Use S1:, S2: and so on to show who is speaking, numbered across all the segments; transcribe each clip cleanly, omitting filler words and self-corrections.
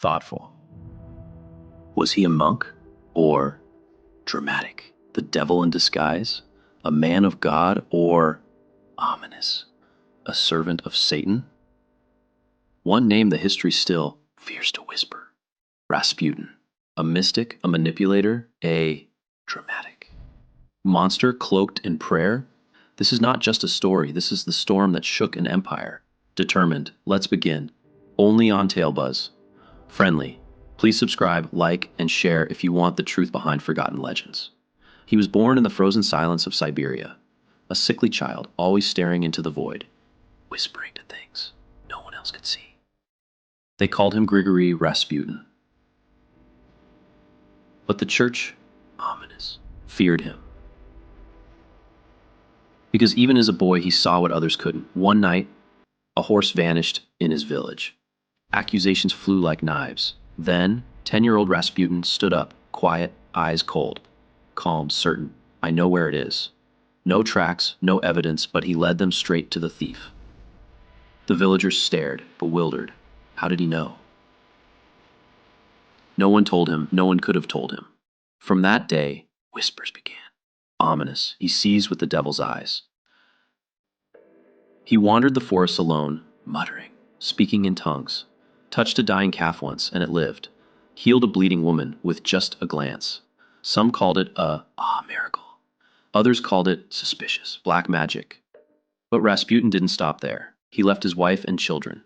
S1: thoughtful. Was he a monk or dramatic? The devil in disguise? A man of God or ominous? A servant of Satan? One name the history still fears to whisper. Rasputin. A mystic, a manipulator, a dramatic monster cloaked in prayer? This is not just a story, this is the storm that shook an empire. Determined, let's begin. Only on Tailbuzz. Friendly. Please subscribe, like, and share if you want the truth behind forgotten legends. He was born in the frozen silence of Siberia, a sickly child always staring into the void, whispering to things no one else could see. They called him Grigory Rasputin. But the church, ominous, feared him. Because even as a boy, he saw what others couldn't. One night, a horse vanished in his village. Accusations flew like knives. Then, 10-year-old Rasputin stood up, quiet, eyes cold, calm, certain. I know where it is. No tracks, no evidence, but he led them straight to the thief. The villagers stared, bewildered. How did he know? No one told him, no one could have told him. From that day, whispers began. Ominous, he sees with the devil's eyes. He wandered the forest alone, muttering, speaking in tongues, touched a dying calf once, and it lived, healed a bleeding woman with just a glance. Some called it a miracle. Others called it suspicious, black magic. But Rasputin didn't stop there. He left his wife and children,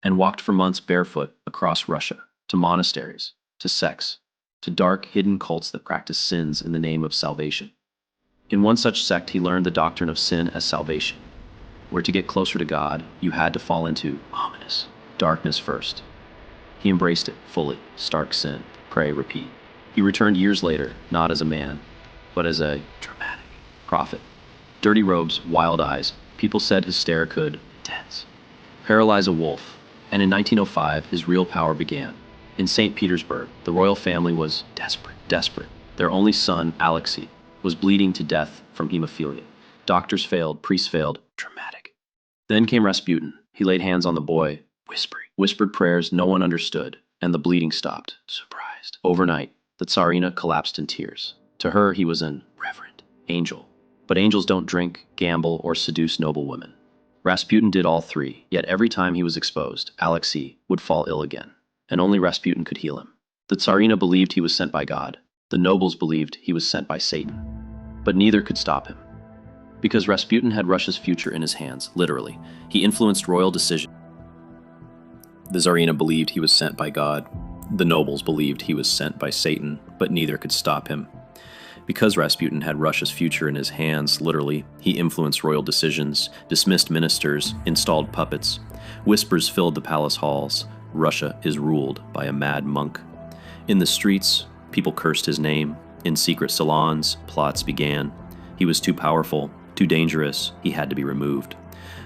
S1: and walked for months barefoot across Russia, to monasteries, to sects, to dark, hidden cults that practiced sins in the name of salvation. In one such sect, he learned the doctrine of sin as salvation, where to get closer to God, you had to fall into ominous darkness first. He embraced it fully, stark sin, pray, repeat. He returned years later, not as a man, but as a dramatic prophet. Dirty robes, wild eyes, people said his stare could, intense, paralyze a wolf. And in 1905, his real power began. In St. Petersburg, the royal family was desperate. Their only son, Alexei, was bleeding to death from hemophilia. Doctors failed, priests failed, dramatic. Then came Rasputin. He laid hands on the boy, whispered prayers no one understood, and the bleeding stopped, surprised. Overnight, the Tsarina collapsed in tears. To her, he was an reverend angel. But angels don't drink, gamble, or seduce noble women. Rasputin did all three, yet every time he was exposed, Alexei would fall ill again, and only Rasputin could heal him. The Tsarina believed he was sent by God. The nobles believed he was sent by Satan. But neither could stop him. Because Rasputin had Russia's future in his hands, literally. He influenced royal decisions. The Tsarina believed he was sent by God. The nobles believed he was sent by Satan, but neither could stop him. Because Rasputin had Russia's future in his hands, literally, he influenced royal decisions, dismissed ministers, installed puppets. Whispers filled the palace halls. Russia is ruled by a mad monk. In the streets, people cursed his name. In secret salons, plots began. He was too powerful, too dangerous, he had to be removed.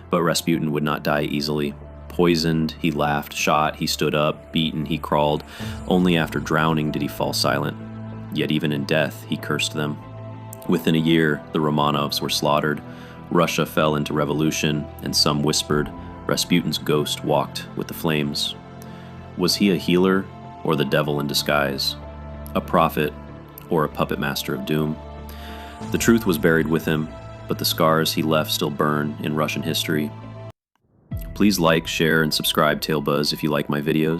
S1: But Rasputin would not die easily. Poisoned, he laughed, shot, he stood up, beaten, he crawled. Only after drowning did he fall silent. Yet even in death, he cursed them. Within a year, the Romanovs were slaughtered. Russia fell into revolution, and some whispered, Rasputin's ghost walked with the flames. Was he a healer, or the devil in disguise? A prophet, or a puppet master of doom? The truth was buried with him, but the scars he left still burn in Russian history. Please like, share, and subscribe Tailbuzz if you like my videos.